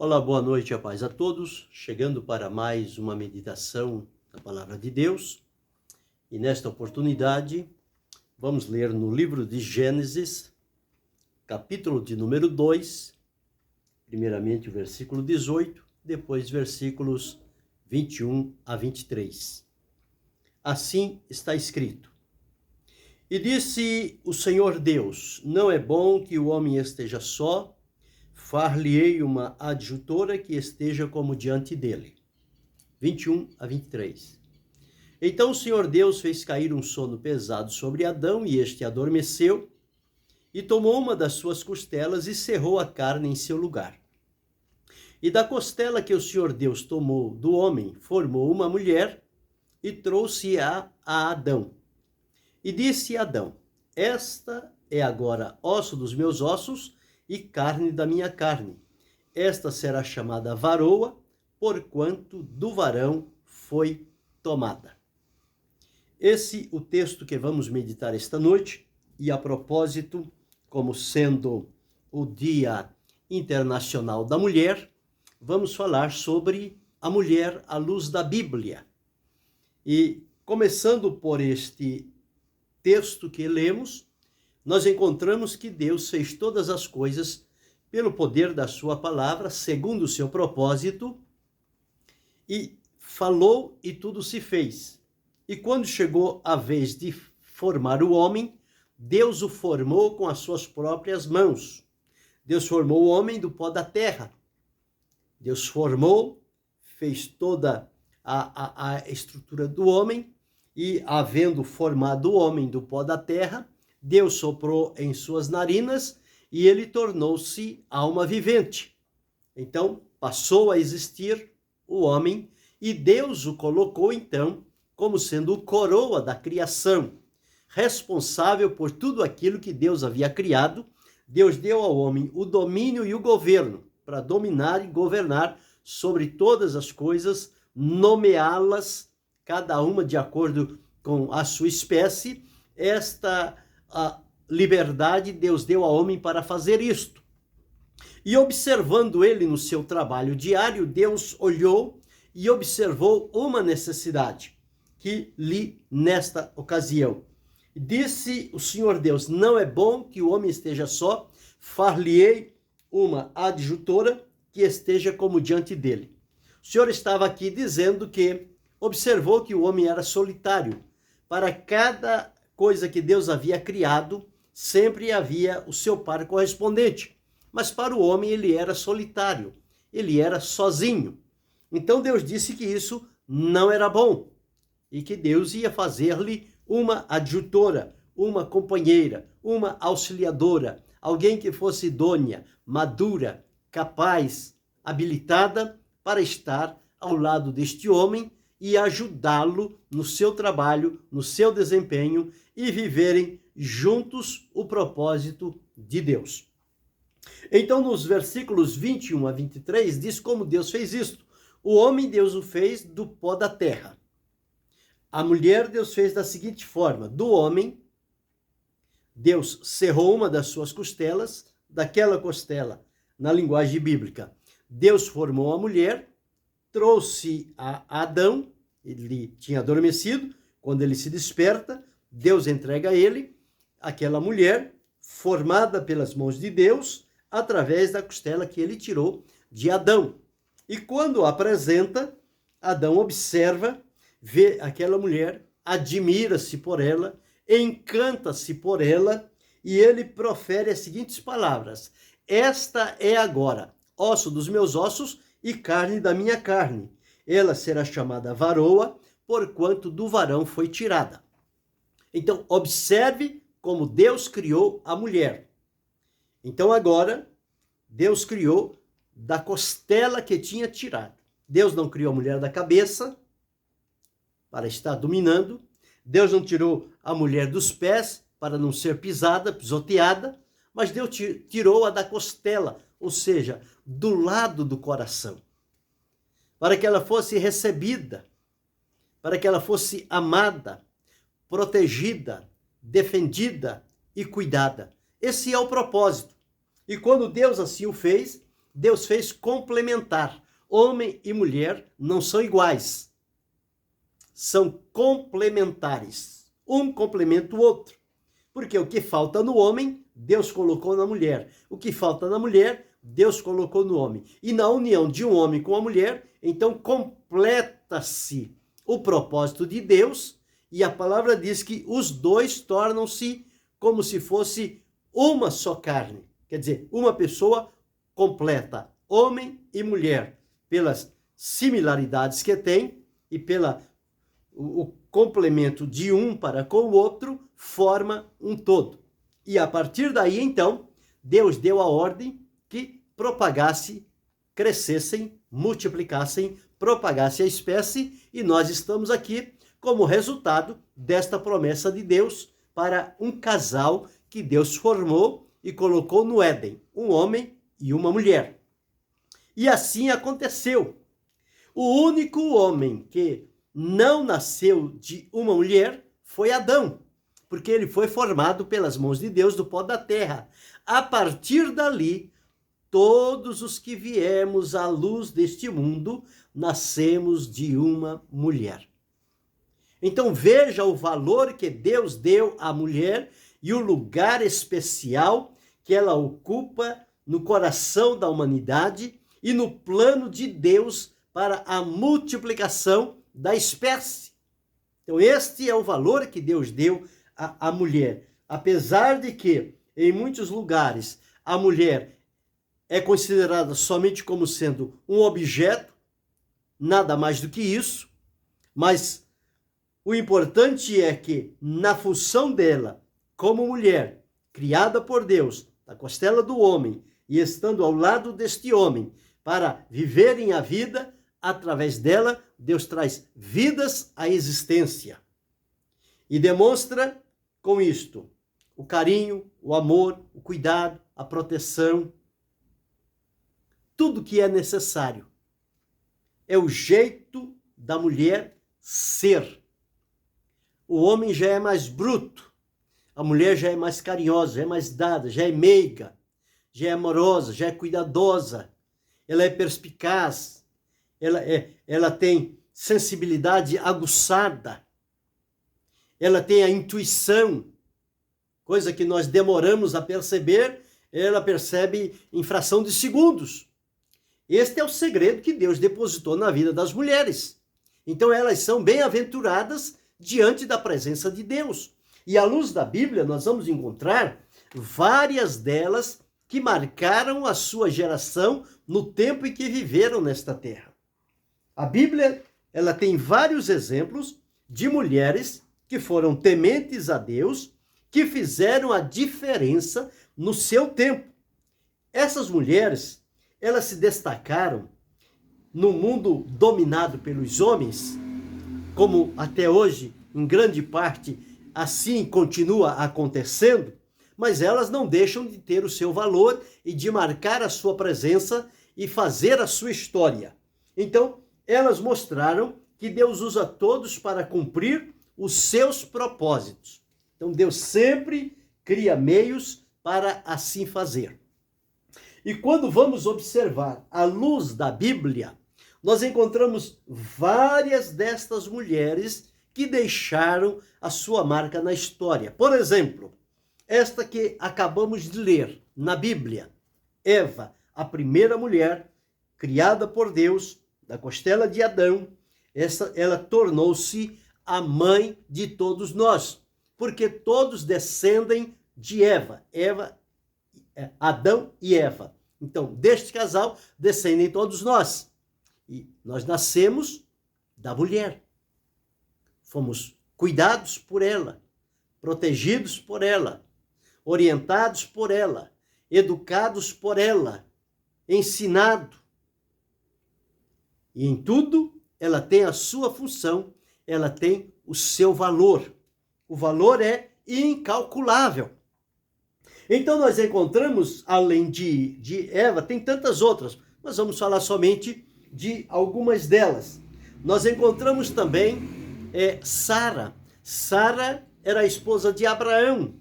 Olá, boa noite, a paz a todos. Chegando para mais uma meditação da Palavra de Deus. E nesta oportunidade, vamos ler no livro de Gênesis, capítulo de número 2, primeiramente o versículo 18, depois versículos 21 a 23. Assim está escrito: E disse o Senhor Deus: Não é bom que o homem esteja só, far-lhe-ei uma adjutora que esteja como diante dele. 21 a 23. Então o Senhor Deus fez cair um sono pesado sobre Adão, e este adormeceu, e tomou uma das suas costelas e cerrou a carne em seu lugar. E da costela que o Senhor Deus tomou do homem, formou uma mulher e trouxe-a a Adão. E disse Adão: Esta é agora osso dos meus ossos e carne da minha carne. Esta será chamada varoa, porquanto do varão foi tomada. Esse é o texto que vamos meditar esta noite, e a propósito, como sendo o Dia Internacional da Mulher, vamos falar sobre a mulher à luz da Bíblia. E começando por este texto que lemos, nós encontramos que Deus fez todas as coisas pelo poder da sua palavra, segundo o seu propósito, e falou e tudo se fez. E quando chegou a vez de formar o homem, Deus o formou com as suas próprias mãos. Deus formou o homem do pó da terra. Deus formou, fez toda a estrutura do homem, e havendo formado o homem do pó da terra, Deus soprou em suas narinas e ele tornou-se alma vivente. Então, passou a existir o homem e Deus o colocou, então, como sendo o coroa da criação, responsável por tudo aquilo que Deus havia criado. Deus deu ao homem o domínio e o governo para dominar e governar sobre todas as coisas, nomeá-las, cada uma de acordo com a sua espécie. A liberdade Deus deu ao homem para fazer isto. E observando ele no seu trabalho diário, Deus olhou e observou uma necessidade que lhe nesta ocasião. Disse o Senhor Deus: Não é bom que o homem esteja só, far-lhe-ei uma adjutora que esteja como diante dele. O Senhor estava aqui dizendo que observou que o homem era solitário. Para cada coisa que Deus havia criado, sempre havia o seu par correspondente. Mas para o homem ele era solitário, ele era sozinho. Então Deus disse que isso não era bom e que Deus ia fazer-lhe uma adjutora, uma companheira, uma auxiliadora, alguém que fosse idônea, madura, capaz, habilitada para estar ao lado deste homem e ajudá-lo no seu trabalho, no seu desempenho, e viverem juntos o propósito de Deus. Então, nos versículos 21 a 23, diz como Deus fez isto. O homem, Deus o fez do pó da terra. A mulher, Deus fez da seguinte forma: do homem, Deus cerrou uma das suas costelas, daquela costela, na linguagem bíblica, Deus formou a mulher, trouxe a Adão, ele tinha adormecido. Quando ele se desperta, Deus entrega a ele aquela mulher formada pelas mãos de Deus, através da costela que ele tirou de Adão. E quando a apresenta, Adão observa, vê aquela mulher, admira-se por ela, encanta-se por ela, e ele profere as seguintes palavras: Esta é agora osso dos meus ossos e carne da minha carne. Ela será chamada varoa, porquanto do varão foi tirada. Então, observe como Deus criou a mulher. Então, agora, Deus criou da costela que tinha tirado. Deus não criou a mulher da cabeça para estar dominando. Deus não tirou a mulher dos pés para não ser pisada, pisoteada, mas Deus tirou-a da costela, ou seja, do lado do coração, para que ela fosse recebida, para que ela fosse amada, protegida, defendida e cuidada. Esse é o propósito. E quando Deus assim o fez, Deus fez complementar. Homem e mulher não são iguais. São complementares. Um complementa o outro. Porque o que falta no homem, Deus colocou na mulher. O que falta na mulher, Deus colocou no homem. E na união de um homem com a mulher, então completa-se o propósito de Deus. E a palavra diz que os dois tornam-se como se fosse uma só carne. Quer dizer, uma pessoa completa, homem e mulher, pelas similaridades que tem e pela o complemento de um para com o outro, forma um todo. E a partir daí, então, Deus deu a ordem que propagasse, crescessem, multiplicassem, propagasse a espécie, e nós estamos aqui como resultado desta promessa de Deus para um casal que Deus formou e colocou no Éden, um homem e uma mulher. E assim aconteceu. O único homem que não nasceu de uma mulher foi Adão, porque ele foi formado pelas mãos de Deus do pó da terra. A partir dali, todos os que viemos à luz deste mundo, nascemos de uma mulher. Então veja o valor que Deus deu à mulher e o lugar especial que ela ocupa no coração da humanidade e no plano de Deus para a multiplicação da espécie. Então este é o valor que Deus deu à mulher. Apesar de que em muitos lugares a mulher é considerada somente como sendo um objeto, nada mais do que isso, mas o importante é que na função dela, como mulher, criada por Deus, da costela do homem, e estando ao lado deste homem, para viverem a vida, através dela, Deus traz vidas à existência. E demonstra com isto o carinho, o amor, o cuidado, a proteção, tudo que é necessário. É o jeito da mulher ser. O homem já é mais bruto, a mulher já é mais carinhosa, já é mais dada, já é meiga, já é amorosa, já é cuidadosa, ela é perspicaz, ela tem sensibilidade aguçada, ela tem a intuição, coisa que nós demoramos a perceber, ela percebe em fração de segundos. Este é o segredo que Deus depositou na vida das mulheres. Então elas são bem-aventuradas diante da presença de Deus. E à luz da Bíblia, nós vamos encontrar várias delas que marcaram a sua geração no tempo em que viveram nesta terra. A Bíblia, ela tem vários exemplos de mulheres que foram tementes a Deus, que fizeram a diferença no seu tempo. Essas mulheres, elas se destacaram no mundo dominado pelos homens, como até hoje, em grande parte, assim continua acontecendo, mas elas não deixam de ter o seu valor e de marcar a sua presença e fazer a sua história. Então, elas mostraram que Deus usa todos para cumprir os seus propósitos. Então, Deus sempre cria meios para assim fazer. E quando vamos observar à luz da Bíblia, nós encontramos várias destas mulheres que deixaram a sua marca na história. Por exemplo, esta que acabamos de ler na Bíblia, Eva, a primeira mulher criada por Deus, da costela de Adão, ela tornou-se a mãe de todos nós, porque todos descendem de Eva. Adão e Eva. Então, deste casal descendem todos nós. E nós nascemos da mulher. Fomos cuidados por ela, protegidos por ela, orientados por ela, educados por ela, ensinado. E em tudo ela tem a sua função, ela tem o seu valor. O valor é incalculável. Então nós encontramos, além de Eva, tem tantas outras, mas vamos falar somente de algumas delas. Nós encontramos também Sara. Sara era a esposa de Abraão.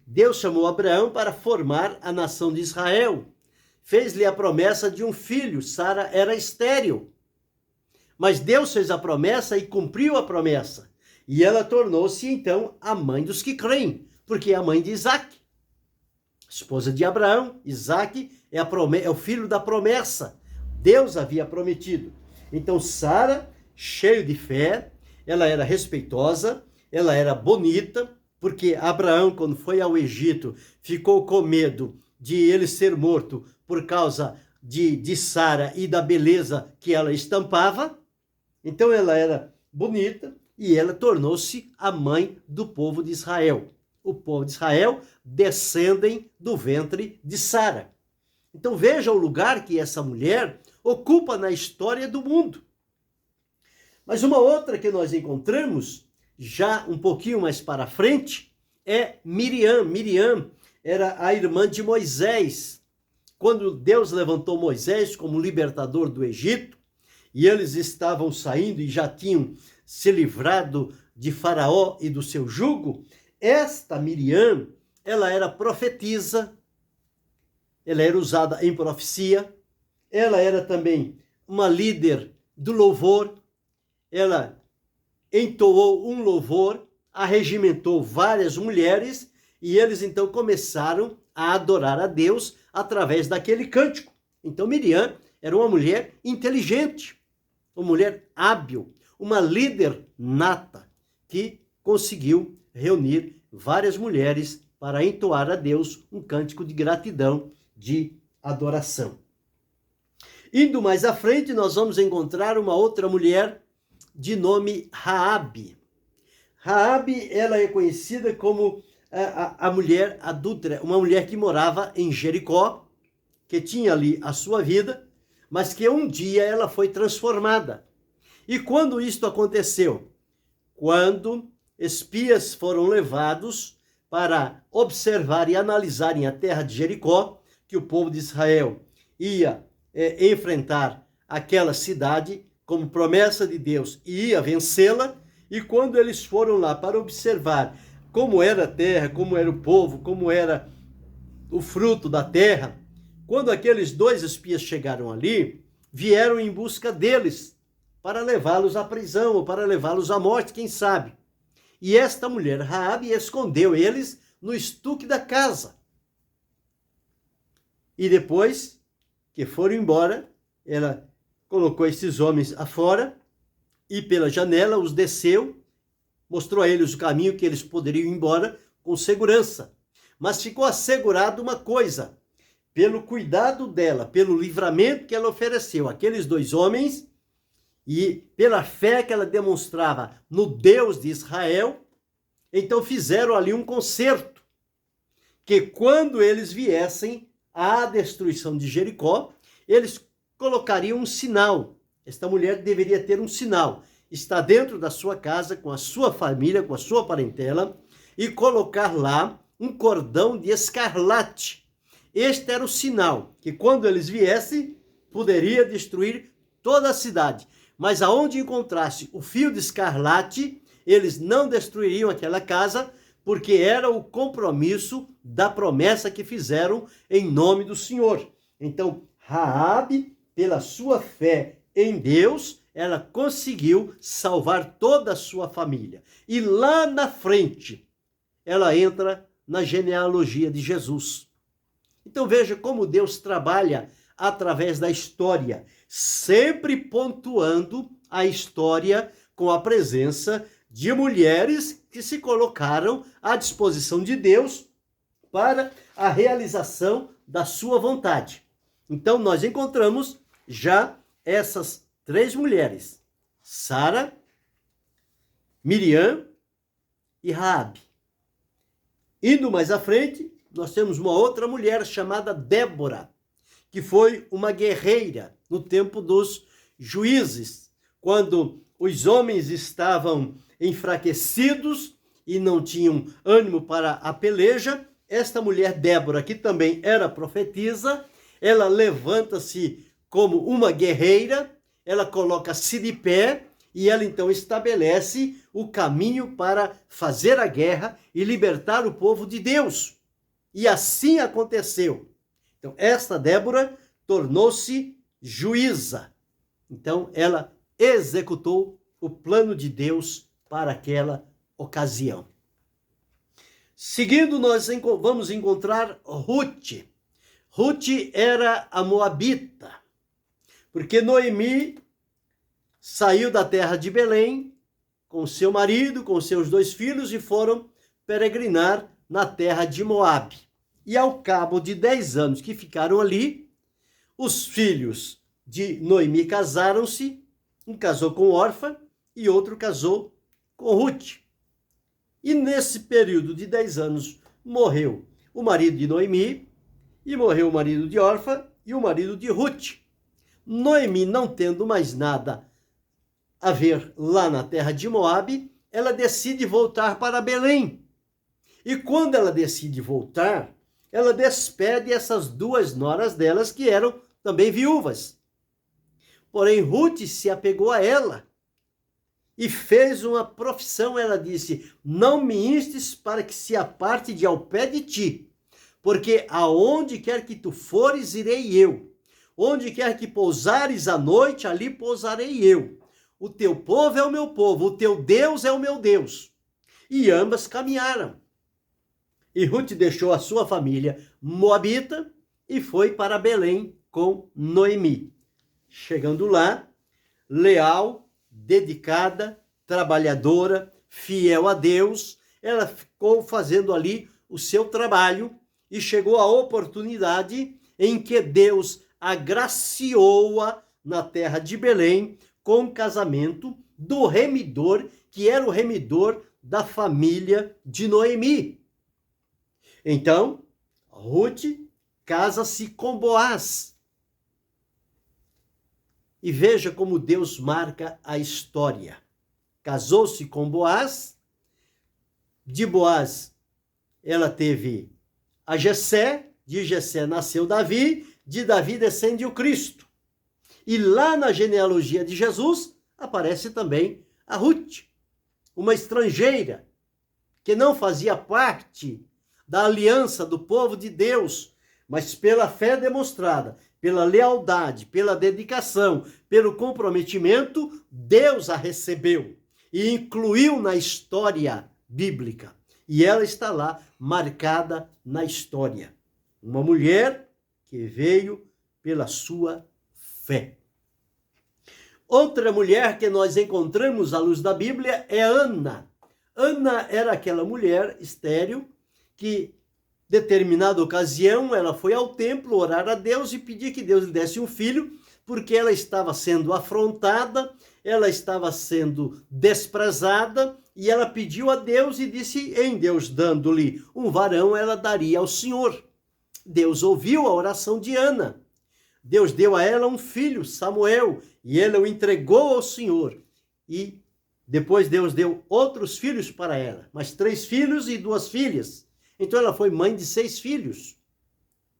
Deus chamou Abraão para formar a nação de Israel. fez-lhe a promessa de um filho. Sara era estéril. Mas Deus fez a promessa e cumpriu a promessa. E ela tornou-se, então, a mãe dos que creem, porque é a mãe de Isaque. Esposa de Abraão, Isaque é o filho da promessa. Deus havia prometido. Então, Sara, cheia de fé, ela era respeitosa, ela era bonita, porque Abraão, quando foi ao Egito, ficou com medo de ele ser morto por causa de Sara e da beleza que ela estampava. Então, ela era bonita e ela tornou-se a mãe do povo de Israel. O povo de Israel descendem do ventre de Sara. Então, veja o lugar que essa mulher ocupa na história do mundo. Mas uma outra que nós encontramos, já um pouquinho mais para frente, é Miriam. Miriam era a irmã de Moisés. Quando Deus levantou Moisés como libertador do Egito, e eles estavam saindo e já tinham se livrado de Faraó e do seu jugo, esta Miriam, ela era profetisa, ela era usada em profecia, ela era também uma líder do louvor, ela entoou um louvor, arregimentou várias mulheres e eles então começaram a adorar a Deus através daquele cântico. Então Miriam era uma mulher inteligente, uma mulher hábil, uma líder nata que conseguiu reunir várias mulheres para entoar a Deus um cântico de gratidão, de adoração. Indo mais à frente, nós vamos encontrar uma outra mulher de nome Raabe. Raabe, ela é conhecida como a mulher adúltera, uma mulher que morava em Jericó, que tinha ali a sua vida, mas que um dia ela foi transformada. E quando isto aconteceu? Quando espias foram levados para observar e analisarem a terra de Jericó, que o povo de Israel ia enfrentar aquela cidade como promessa de Deus e ia vencê-la, e quando eles foram lá para observar como era a terra, como era o povo, como era o fruto da terra, quando aqueles dois espias chegaram ali, vieram em busca deles para levá-los à prisão ou para levá-los à morte, quem sabe. E esta mulher, Raabe, escondeu eles no estuque da casa. E depois que foram embora, ela colocou esses homens afora e pela janela os desceu, mostrou a eles o caminho que eles poderiam ir embora com segurança. Mas ficou assegurado uma coisa, pelo cuidado dela, pelo livramento que ela ofereceu àqueles dois homens e pela fé que ela demonstrava no Deus de Israel, então fizeram ali um concerto, que quando eles viessem à destruição de Jericó, eles colocariam um sinal. Esta mulher deveria ter um sinal, estar dentro da sua casa, com a sua família, com a sua parentela, e colocar lá um cordão de escarlate. Este era o sinal, que quando eles viessem, poderia destruir toda a cidade. Mas aonde encontrasse o fio de escarlate, eles não destruiriam aquela casa, porque era o compromisso da promessa que fizeram em nome do Senhor. Então, Raabe, pela sua fé em Deus, ela conseguiu salvar toda a sua família. E lá na frente, ela entra na genealogia de Jesus. Então veja como Deus trabalha através da história, sempre pontuando a história com a presença de mulheres que se colocaram à disposição de Deus para a realização da sua vontade. Então nós encontramos já essas três mulheres, Sara, Miriam e Raabe. Indo mais à frente, nós temos uma outra mulher chamada Débora, que foi uma guerreira no tempo dos juízes, quando os homens estavam enfraquecidos e não tinham ânimo para a peleja. Esta mulher Débora, que também era profetisa, ela levanta-se como uma guerreira, ela coloca-se de pé e ela então estabelece o caminho para fazer a guerra e libertar o povo de Deus. E assim aconteceu. Então, esta Débora tornou-se juíza. Então, ela executou o plano de Deus para aquela ocasião. Seguindo, nós vamos encontrar Ruth. Ruth era a moabita, porque Noemi saiu da terra de Belém com seu marido, com seus 2 filhos, e foram peregrinar na terra de Moabe. E ao cabo de 10 anos que ficaram ali, os filhos de Noemi casaram-se, um casou com Orfa e outro casou com Ruth. E nesse período de 10 anos morreu o marido de Noemi, e morreu o marido de Orfa e o marido de Ruth. Noemi, não tendo mais nada a ver lá na terra de Moabe, ela decide voltar para Belém. E quando ela decide voltar, ela despede essas 2 noras delas, que eram também viúvas. Porém, Ruth se apegou a ela e fez uma profissão. Ela disse: não me instes para que se aparte de ao pé de ti, porque aonde quer que tu fores, irei eu. Onde quer que pousares à noite, ali pousarei eu. O teu povo é o meu povo, o teu Deus é o meu Deus. E ambas caminharam. E Ruth deixou a sua família moabita e foi para Belém com Noemi. Chegando lá, leal, dedicada, trabalhadora, fiel a Deus, ela ficou fazendo ali o seu trabalho e chegou a oportunidade em que Deus agraciou-a na terra de Belém com o casamento do remidor, que era o remidor da família de Noemi. Então, Ruth casa-se com Boaz. E veja como Deus marca a história. Casou-se com Boaz. De Boaz, ela teve a Jessé. De Jessé nasceu Davi. De Davi descende o Cristo. E lá na genealogia de Jesus, aparece também a Ruth, uma estrangeira, que não fazia parte da aliança do povo de Deus, mas pela fé demonstrada, pela lealdade, pela dedicação, pelo comprometimento, Deus a recebeu e incluiu na história bíblica. E ela está lá, marcada na história. Uma mulher que veio pela sua fé. Outra mulher que nós encontramos à luz da Bíblia é Ana. Ana era aquela mulher estéril que, determinada ocasião, ela foi ao templo orar a Deus e pedir que Deus lhe desse um filho, porque ela estava sendo afrontada, ela estava sendo desprezada, e ela pediu a Deus e disse: em Deus dando-lhe um varão, ela daria ao Senhor. Deus ouviu a oração de Ana. Deus deu a ela um filho, Samuel, e ela o entregou ao Senhor. E depois Deus deu outros filhos para ela, mas 3 filhos e 2 filhas. Então ela foi mãe de 6 filhos.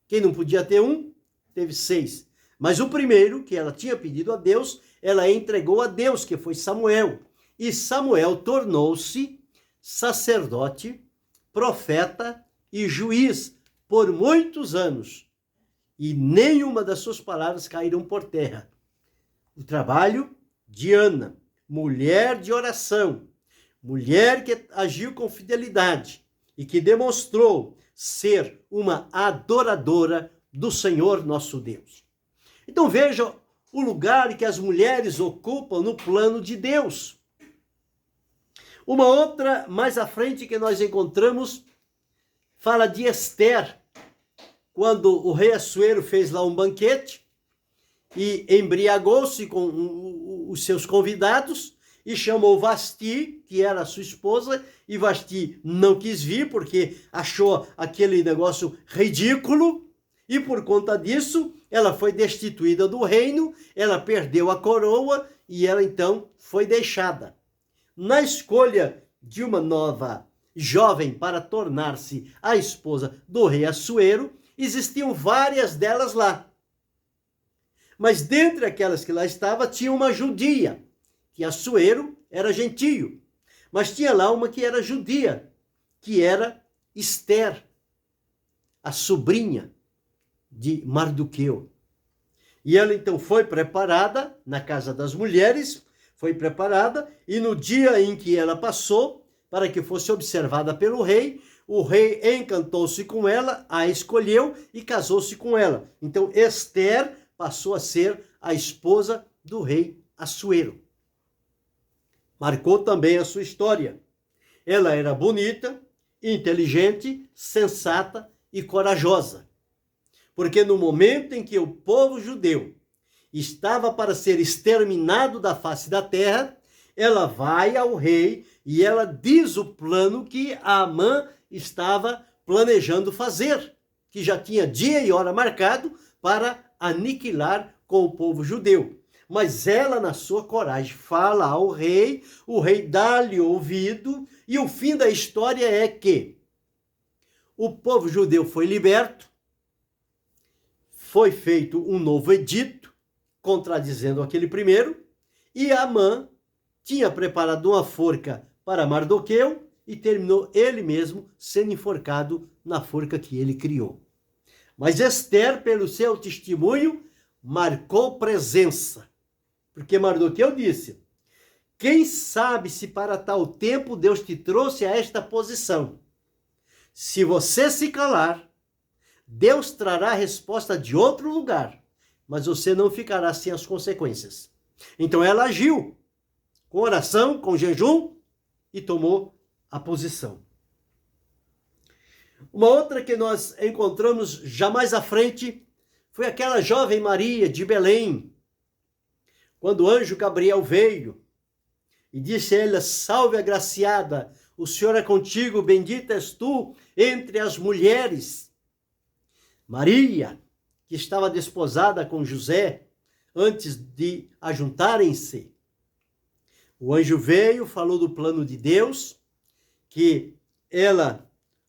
Quem não podia ter um, teve 6. Mas o primeiro, que ela tinha pedido a Deus, ela entregou a Deus, que foi Samuel. E Samuel tornou-se sacerdote, profeta e juiz por muitos anos. E nenhuma das suas palavras caíram por terra. O trabalho de Ana, mulher de oração, mulher que agiu com fidelidade e que demonstrou ser uma adoradora do Senhor nosso Deus. Então veja o lugar que as mulheres ocupam no plano de Deus. Uma outra, mais à frente, que nós encontramos, fala de Esther, quando o rei Assuero fez lá um banquete e embriagou-se com os seus convidados e chamou Vasti, que era a sua esposa, e Vasti não quis vir porque achou aquele negócio ridículo, e por conta disso ela foi destituída do reino, ela perdeu a coroa e ela então foi deixada. Na escolha de uma nova jovem para tornar-se a esposa do rei Assuero, existiam várias delas lá. Mas dentre aquelas que lá estavam, tinha uma judia, que Assuero era gentio. Mas tinha lá uma que era judia, que era Esther, a sobrinha de Mardoqueu. E ela então foi preparada na casa das mulheres, foi preparada, e no dia em que ela passou, para que fosse observada pelo rei, o rei encantou-se com ela, a escolheu e casou-se com ela. Então Ester passou a ser a esposa do rei Assuero. Marcou também a sua história. Ela era bonita, inteligente, sensata e corajosa. Porque no momento em que o povo judeu estava para ser exterminado da face da terra, ela vai ao rei e ela diz o plano que Amã estava planejando fazer, que já tinha dia e hora marcado para aniquilar com o povo judeu. Mas ela, na sua coragem, fala ao rei, o rei dá-lhe ouvido, e o fim da história é que o povo judeu foi liberto, foi feito um novo edito, contradizendo aquele primeiro, e Amã tinha preparado uma forca para Mardoqueu e terminou ele mesmo sendo enforcado na forca que ele criou. Mas Ester, pelo seu testemunho, marcou presença, porque Mardoqueu disse: quem sabe se para tal tempo Deus te trouxe a esta posição? Se você se calar, Deus trará a resposta de outro lugar, mas você não ficará sem as consequências. Então ela agiu com oração, com jejum e tomou a posição. Uma outra que nós encontramos já mais à frente foi aquela jovem Maria de Belém, quando o anjo Gabriel veio e disse a ela: salve agraciada, o Senhor é contigo, bendita és tu entre as mulheres. Maria, que estava desposada com José antes de ajuntarem-se, o anjo veio, falou do plano de Deus, que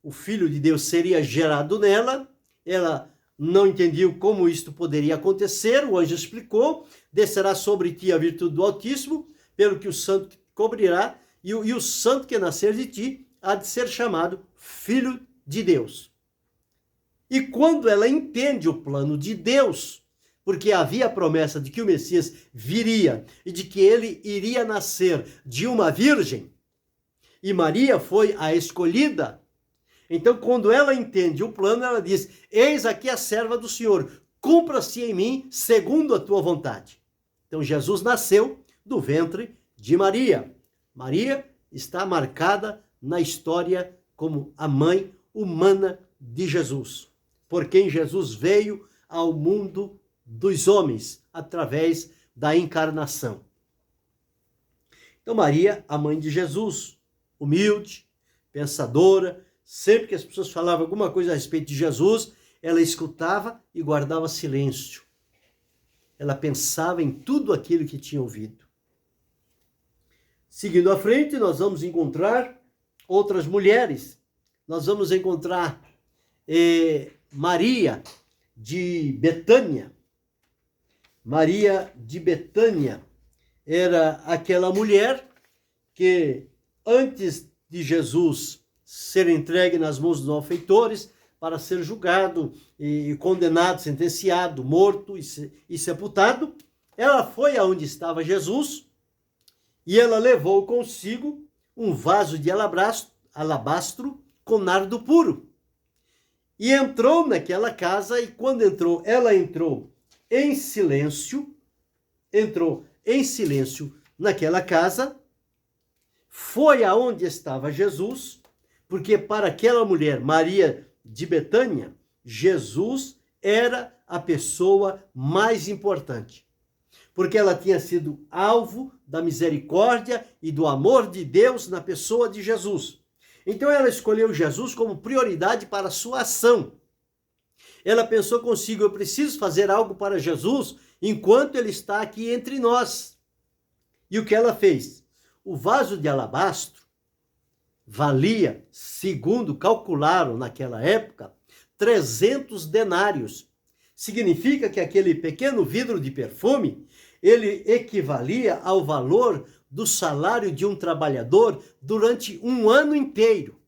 o Filho de Deus seria gerado nela. Ela não entendia como isto poderia acontecer. O anjo explicou: descerá sobre ti a virtude do Altíssimo, pelo que o santo te cobrirá, e o santo que nascer de ti há de ser chamado Filho de Deus. E quando ela entende o plano de Deus, porque havia a promessa de que o Messias viria e de que ele iria nascer de uma virgem, e Maria foi a escolhida, então quando ela entende o plano, ela diz: eis aqui a serva do Senhor, cumpra-se em mim segundo a tua vontade. Então Jesus nasceu do ventre de Maria. Maria está marcada na história como a mãe humana de Jesus, por quem Jesus veio ao mundo dos homens através da encarnação. Então Maria, a mãe de Jesus, humilde, pensadora, sempre que as pessoas falavam alguma coisa a respeito de Jesus, ela escutava e guardava silêncio. Ela pensava em tudo aquilo que tinha ouvido. Seguindo à frente, nós vamos encontrar outras mulheres. Nós vamos encontrar Maria de Betânia. Maria de Betânia era aquela mulher que, antes de Jesus ser entregue nas mãos dos malfeitores, para ser julgado e condenado, sentenciado, morto e sepultado, ela foi aonde estava Jesus e ela levou consigo um vaso de alabastro com nardo puro. E entrou naquela casa, e quando entrou, ela entrou em silêncio naquela casa, foi aonde estava Jesus, porque para aquela mulher, Maria de Betânia, Jesus era a pessoa mais importante, porque ela tinha sido alvo da misericórdia e do amor de Deus na pessoa de Jesus. Então ela escolheu Jesus como prioridade para a sua ação. Ela pensou consigo: eu preciso fazer algo para Jesus enquanto ele está aqui entre nós. E o que ela fez? O vaso de alabastro valia, segundo calcularam naquela época, 300 denários. Significa que aquele pequeno vidro de perfume, ele equivalia ao valor do salário de um trabalhador durante um ano inteiro.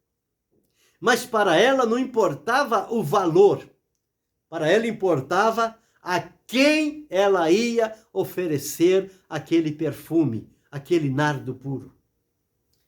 Mas para ela não importava o valor. Para ela importava a quem ela ia oferecer aquele perfume, aquele nardo puro.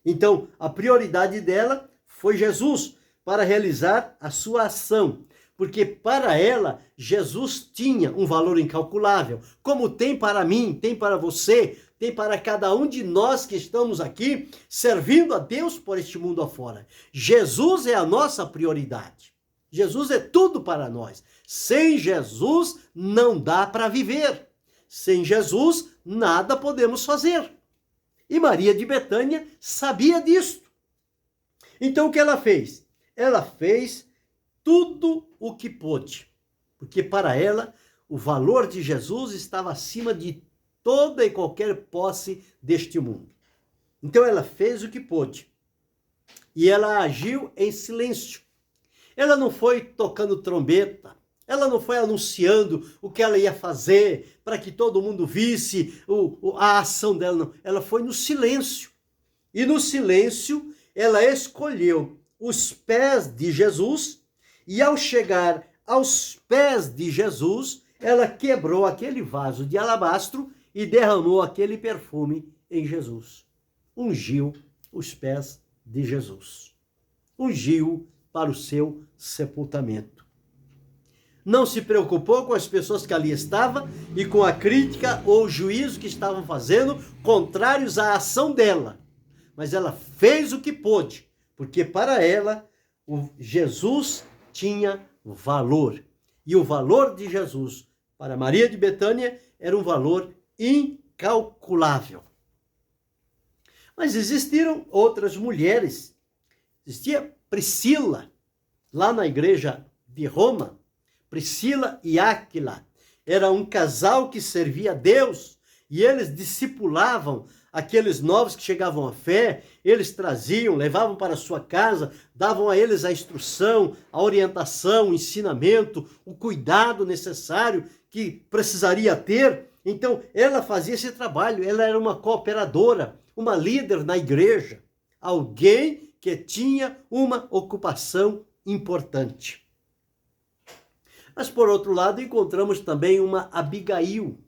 Então, a prioridade dela foi Jesus para realizar a sua ação, porque para ela, Jesus tinha um valor incalculável, como tem para mim, tem para você, tem para cada um de nós que estamos aqui servindo a Deus por este mundo afora. Jesus é a nossa prioridade. Jesus é tudo para nós. Sem Jesus não dá para viver. Sem Jesus nada podemos fazer. E Maria de Betânia sabia disto. Então o que ela fez? Ela fez tudo o que pôde, porque para ela o valor de Jesus estava acima de toda e qualquer posse deste mundo. Então ela fez o que pôde e ela agiu em silêncio. Ela não foi tocando trombeta, ela não foi anunciando o que ela ia fazer para que todo mundo visse a ação dela, não. Ela foi no silêncio. E no silêncio ela escolheu os pés de Jesus e ao chegar aos pés de Jesus, ela quebrou aquele vaso de alabastro e derramou aquele perfume em Jesus. Ungiu os pés de Jesus. Ungiu para o seu sepultamento. Não se preocupou com as pessoas que ali estavam e com a crítica ou o juízo que estavam fazendo contrários à ação dela. Mas ela fez o que pôde, porque para ela o Jesus tinha valor. E o valor de Jesus para Maria de Betânia era um valor incalculável. Mas existiram outras mulheres. Existia Priscila, lá na igreja de Roma. Priscila e Áquila. Era um casal que servia a Deus e eles discipulavam aqueles novos que chegavam à fé, eles traziam, levavam para a sua casa, davam a eles a instrução, a orientação, o ensinamento, o cuidado necessário que precisaria ter. Então, ela fazia esse trabalho, ela era uma cooperadora, uma líder na igreja, alguém que tinha uma ocupação importante. Mas, por outro lado, encontramos também uma Abigail.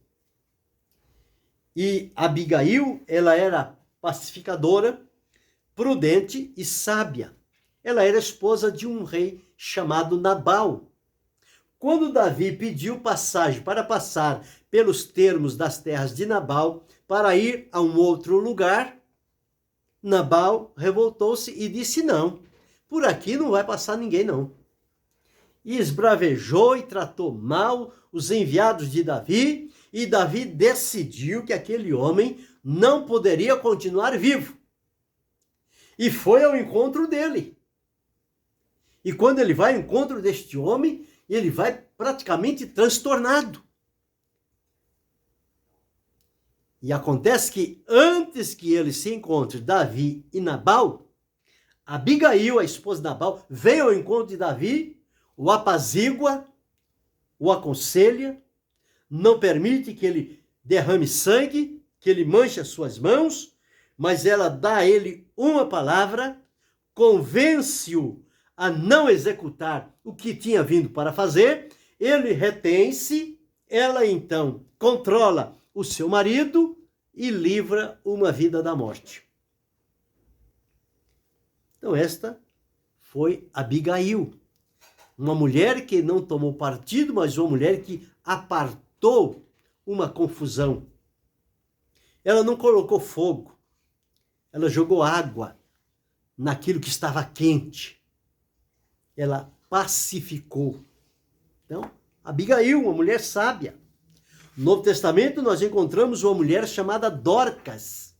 E Abigail, ela era pacificadora, prudente e sábia. Ela era esposa de um rei chamado Nabal. Quando Davi pediu passagem para passar pelos termos das terras de Nabal para ir a um outro lugar, Nabal revoltou-se e disse: não, por aqui não vai passar ninguém não. E esbravejou e tratou mal os enviados de Davi, e Davi decidiu que aquele homem não poderia continuar vivo. E foi ao encontro dele. E quando ele vai ao encontro deste homem, ele vai praticamente transtornado. E acontece que antes que ele se encontre Davi e Nabal, Abigail, a esposa de Nabal, vem ao encontro de Davi, o apazigua, o aconselha, não permite que ele derrame sangue, que ele manche as suas mãos, mas ela dá a ele uma palavra, convence-o a não executar o que tinha vindo para fazer, ele retém-se, ela então controla o seu marido e livra uma vida da morte. Então esta foi Abigail, uma mulher que não tomou partido, mas uma mulher que apartou uma confusão. Ela não colocou fogo, ela jogou água naquilo que estava quente. Ela pacificou. Então, Abigail, uma mulher sábia. No Novo Testamento nós encontramos uma mulher chamada Dorcas.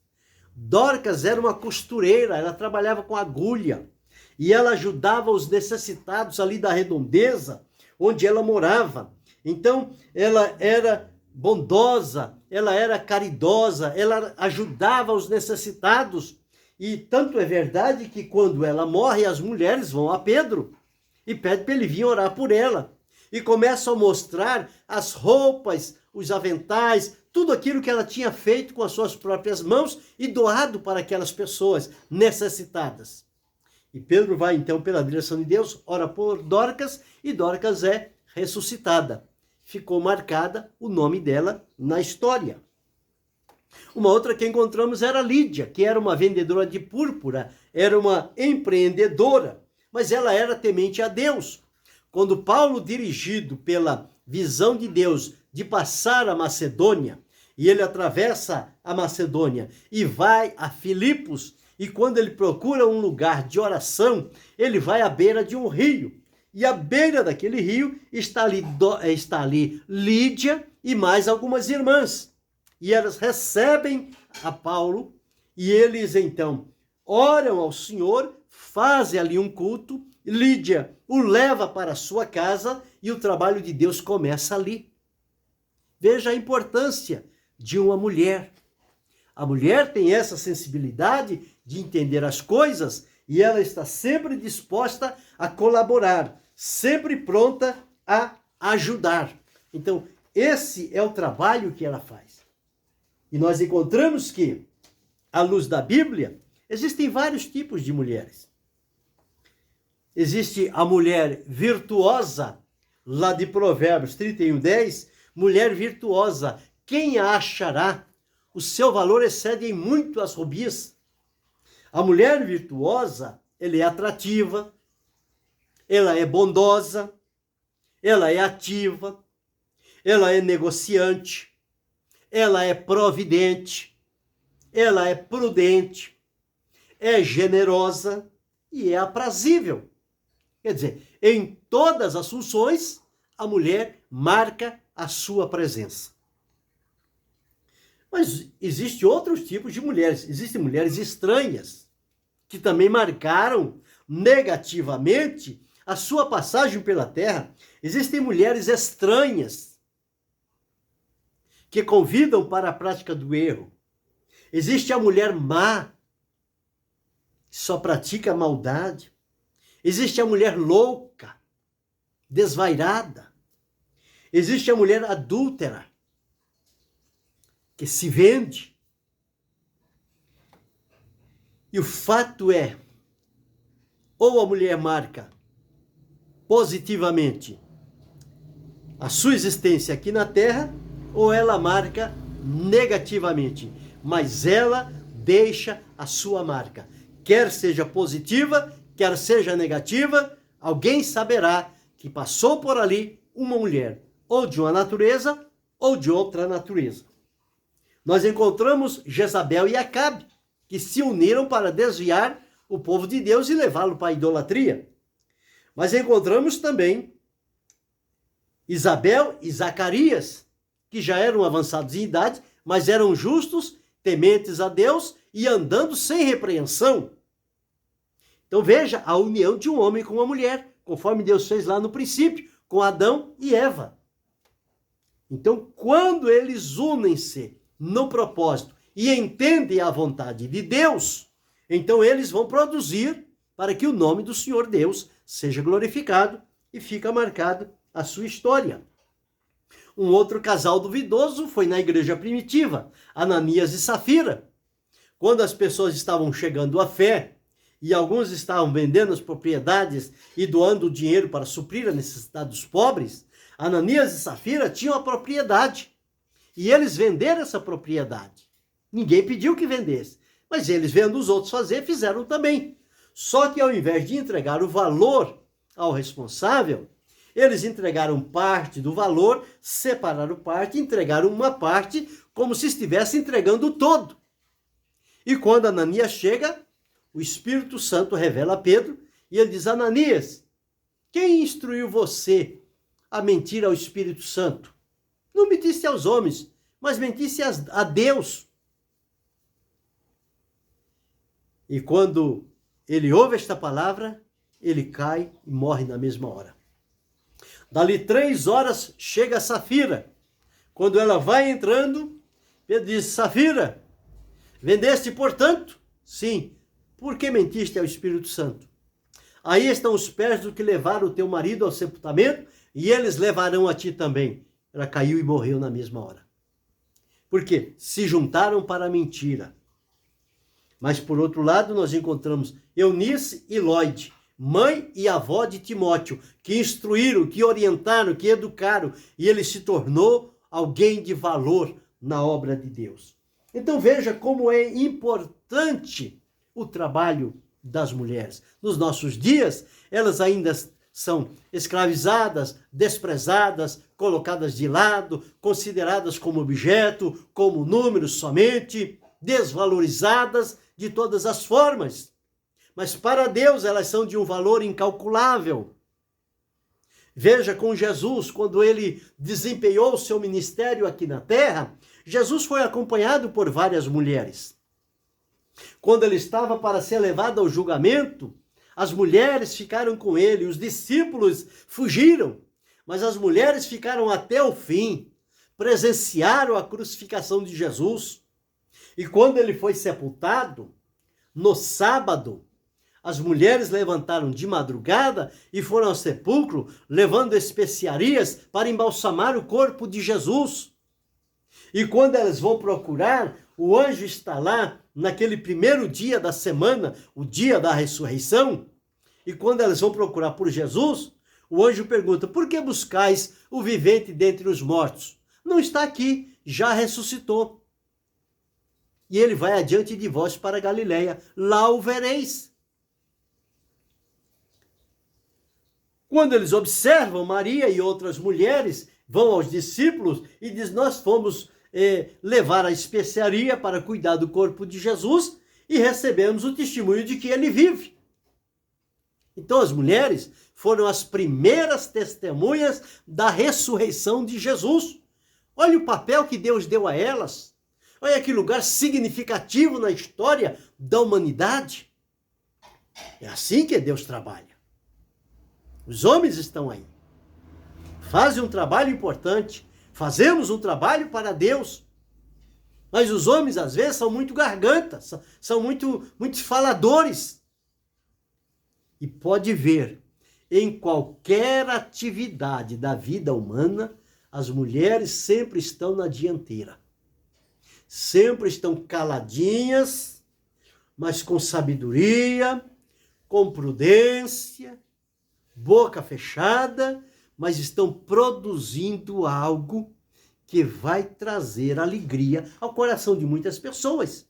Dorcas era uma costureira, ela trabalhava com agulha e ela ajudava os necessitados ali da redondeza onde ela morava. Então, ela era bondosa, ela era caridosa, ela ajudava os necessitados. E tanto é verdade que quando ela morre, as mulheres vão a Pedro e pedem para ele vir orar por ela. E começam a mostrar as roupas, os aventais, tudo aquilo que ela tinha feito com as suas próprias mãos e doado para aquelas pessoas necessitadas. E Pedro vai então pela direção de Deus, ora por Dorcas, e Dorcas é ressuscitada. Ficou marcada o nome dela na história. Uma outra que encontramos era Lídia, que era uma vendedora de púrpura, era uma empreendedora, mas ela era temente a Deus. Quando Paulo, dirigido pela visão de Deus de passar a Macedônia, e ele atravessa a Macedônia e vai a Filipos, e quando ele procura um lugar de oração, ele vai à beira de um rio. E à beira daquele rio está ali Lídia e mais algumas irmãs. E elas recebem a Paulo e eles então oram ao Senhor, fazem ali um culto. Lídia o leva para a sua casa e o trabalho de Deus começa ali. Veja a importância de uma mulher. A mulher tem essa sensibilidade de entender as coisas e ela está sempre disposta a colaborar, sempre pronta a ajudar. Então, esse é o trabalho que ela faz. E nós encontramos que, à luz da Bíblia, existem vários tipos de mulheres. Existe a mulher virtuosa, lá de Provérbios 31:10, mulher virtuosa, quem a achará? O seu valor excede em muito as rubis. A mulher virtuosa, ela é atrativa, ela é bondosa, ela é ativa, ela é negociante, ela é providente, ela é prudente, é generosa e é aprazível. Quer dizer, em todas as funções, a mulher marca a sua presença. Mas existem outros tipos de mulheres. Existem mulheres estranhas, que também marcaram negativamente a sua passagem pela terra. Existem mulheres estranhas, que convidam para a prática do erro. Existe a mulher má, que só pratica maldade. Existe a mulher louca, desvairada. Existe a mulher adúltera, que se vende. E o fato é, ou a mulher marca positivamente a sua existência aqui na terra, ou ela marca negativamente, mas ela deixa a sua marca. Quer seja positiva, quer seja negativa, alguém saberá que passou por ali uma mulher, ou de uma natureza, ou de outra natureza. Nós encontramos Jezabel e Acabe, que se uniram para desviar o povo de Deus e levá-lo para a idolatria. Mas encontramos também Isabel e Zacarias, que já eram avançados em idade, mas eram justos, tementes a Deus e andando sem repreensão. Então veja a união de um homem com uma mulher, conforme Deus fez lá no princípio, com Adão e Eva. Então, quando eles unem-se no propósito e entendem a vontade de Deus, então eles vão produzir para que o nome do Senhor Deus seja glorificado e fica marcado a sua história. Um outro casal duvidoso foi na igreja primitiva, Ananias e Safira. Quando as pessoas estavam chegando à fé e alguns estavam vendendo as propriedades e doando dinheiro para suprir a necessidade dos pobres, Ananias e Safira tinham a propriedade. E eles venderam essa propriedade. Ninguém pediu que vendesse. Mas eles, vendo os outros fazer, fizeram também. Só que ao invés de entregar o valor ao responsável, eles entregaram parte do valor, separaram parte, entregaram uma parte, como se estivesse entregando o todo. E quando Ananias chega, o Espírito Santo revela a Pedro, e ele diz: Ananias, quem instruiu você a mentir ao Espírito Santo? Não mentisse aos homens, mas mentisse a Deus. E quando ele ouve esta palavra, ele cai e morre na mesma hora. Dali 3 horas chega a Safira. Quando ela vai entrando, Pedro diz: Safira, vendeste portanto? Sim. Por que mentiste ao Espírito Santo? Aí estão os pés do que levaram o teu marido ao sepultamento, e eles levarão a ti também. Ela caiu e morreu na mesma hora. Por quê? Se juntaram para a mentira. Mas, por outro lado, nós encontramos Eunice e Lloyd, mãe e avó de Timóteo, que instruíram, que orientaram, que educaram, e ele se tornou alguém de valor na obra de Deus. Então veja como é importante o trabalho das mulheres. Nos nossos dias, elas ainda são escravizadas, desprezadas, colocadas de lado, consideradas como objeto, como números somente, desvalorizadas de todas as formas. Mas para Deus elas são de um valor incalculável. Veja com Jesus, quando ele desempenhou o seu ministério aqui na terra, Jesus foi acompanhado por várias mulheres. Quando ele estava para ser levado ao julgamento, as mulheres ficaram com ele, os discípulos fugiram, mas as mulheres ficaram até o fim, presenciaram a crucificação de Jesus. E quando ele foi sepultado, no sábado, as mulheres levantaram de madrugada e foram ao sepulcro, levando especiarias para embalsamar o corpo de Jesus. E quando elas vão procurar, o anjo está lá naquele primeiro dia da semana, o dia da ressurreição. E quando elas vão procurar por Jesus, o anjo pergunta: por que buscais o vivente dentre os mortos? Não está aqui, já ressuscitou. E ele vai adiante de vós para Galileia, lá o vereis. Quando eles observam, Maria e outras mulheres vão aos discípulos e diz: nós fomos levar a especiaria para cuidar do corpo de Jesus e recebemos o testemunho de que ele vive. Então as mulheres foram as primeiras testemunhas da ressurreição de Jesus. Olha o papel que Deus deu a elas. Olha que lugar significativo na história da humanidade. É assim que Deus trabalha. Os homens estão aí. Fazem um trabalho importante. Fazemos um trabalho para Deus. Mas os homens, às vezes, são muito gargantas. São muito faladores. E pode ver, em qualquer atividade da vida humana, as mulheres sempre estão na dianteira. Sempre estão caladinhas, mas com sabedoria, com prudência, boca fechada, mas estão produzindo algo que vai trazer alegria ao coração de muitas pessoas.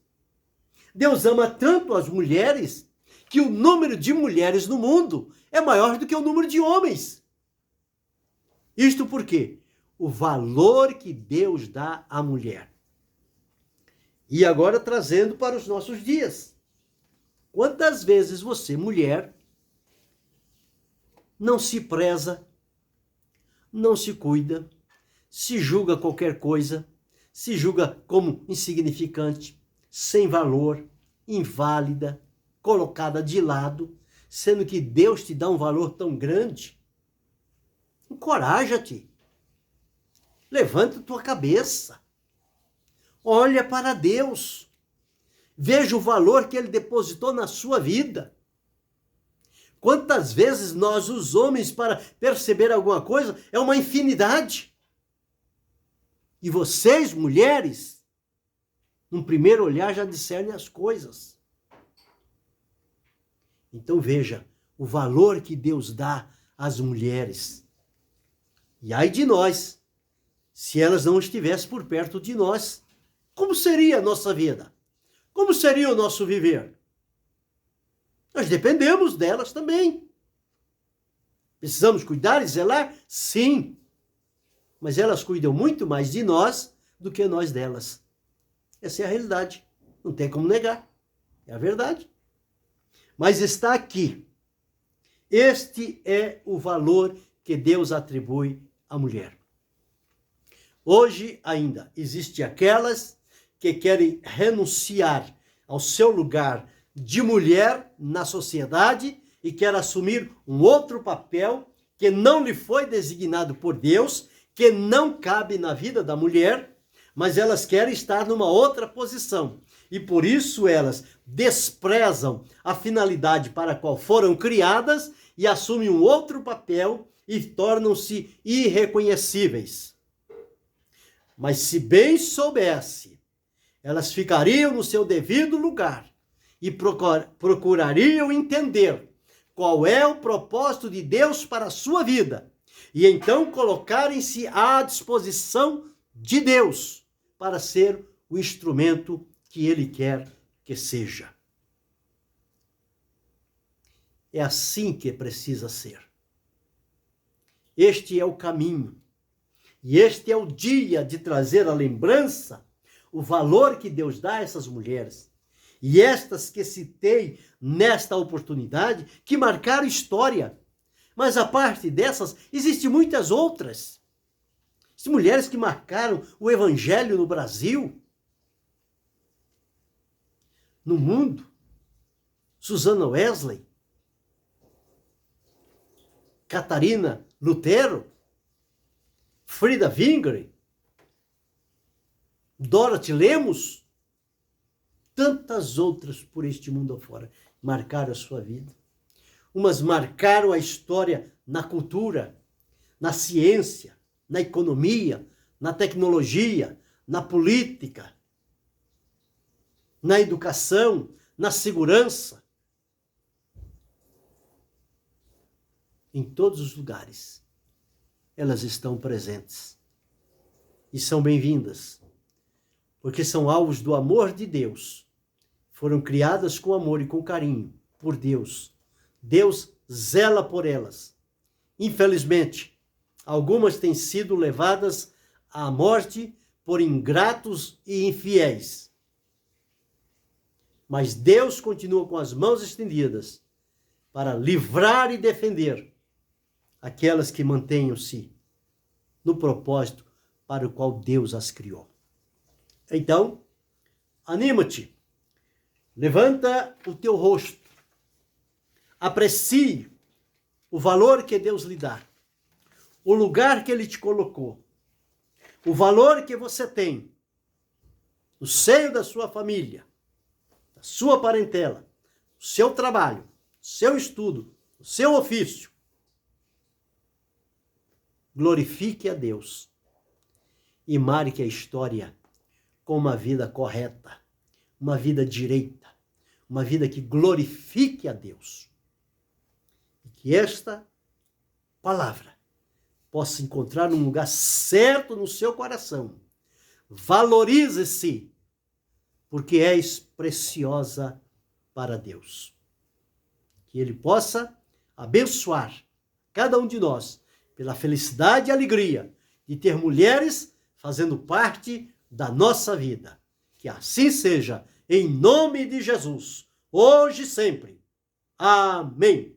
Deus ama tanto as mulheres que o número de mulheres no mundo é maior do que o número de homens. Isto por quê? O valor que Deus dá à mulher. E agora trazendo para os nossos dias. Quantas vezes você, mulher, não se preza, não se cuida, se julga qualquer coisa, se julga como insignificante, sem valor, inválida, colocada de lado, sendo que Deus te dá um valor tão grande? Encoraja-te. Levanta tua cabeça. Olha para Deus. Veja o valor que Ele depositou na sua vida. Quantas vezes nós, os homens, para perceber alguma coisa, é uma infinidade. E vocês, mulheres, num primeiro olhar já discernem as coisas. Então veja o valor que Deus dá às mulheres. E ai de nós, se elas não estivessem por perto de nós. Como seria a nossa vida? Como seria o nosso viver? Nós dependemos delas também. Precisamos cuidar e zelar? Sim. Mas elas cuidam muito mais de nós do que nós delas. Essa é a realidade. Não tem como negar. É a verdade. Mas está aqui. Este é o valor que Deus atribui à mulher. Hoje ainda existem aquelas que querem renunciar ao seu lugar de mulher na sociedade e querem assumir um outro papel que não lhe foi designado por Deus, que não cabe na vida da mulher, mas elas querem estar numa outra posição. E por isso elas desprezam a finalidade para a qual foram criadas e assumem um outro papel e tornam-se irreconhecíveis. Mas se bem soubesse, elas ficariam no seu devido lugar e procurariam entender qual é o propósito de Deus para a sua vida e então colocarem-se à disposição de Deus para ser o instrumento que Ele quer que seja. É assim que precisa ser. Este é o caminho. E este é o dia de trazer à lembrança o valor que Deus dá a essas mulheres. E estas que citei nesta oportunidade, que marcaram história. Mas a parte dessas, existem muitas outras. As mulheres que marcaram o evangelho no Brasil, no mundo. Susana Wesley, Catarina Lutero, Frida Wingre, Dorothy Lemos, tantas outras por este mundo afora marcaram a sua vida. Umas marcaram a história na cultura, na ciência, na economia, na tecnologia, na política, na educação, na segurança. Em todos os lugares, elas estão presentes. E são bem-vindas, porque são alvos do amor de Deus. Foram criadas com amor e com carinho por Deus. Deus zela por elas. Infelizmente, algumas têm sido levadas à morte por ingratos e infiéis. Mas Deus continua com as mãos estendidas para livrar e defender aquelas que mantenham-se no propósito para o qual Deus as criou. Então, anima-te, levanta o teu rosto, aprecie o valor que Deus lhe dá, o lugar que Ele te colocou, o valor que você tem no seio da sua família, da sua parentela, do seu trabalho, do seu estudo, do seu ofício. Glorifique a Deus e marque a história com uma vida correta, uma vida direita, uma vida que glorifique a Deus. E que esta palavra possa encontrar um lugar certo no seu coração. Valorize-se, porque és preciosa para Deus. Que Ele possa abençoar cada um de nós pela felicidade e alegria de ter mulheres fazendo parte da nossa vida. Que assim seja, em nome de Jesus, hoje e sempre. Amém.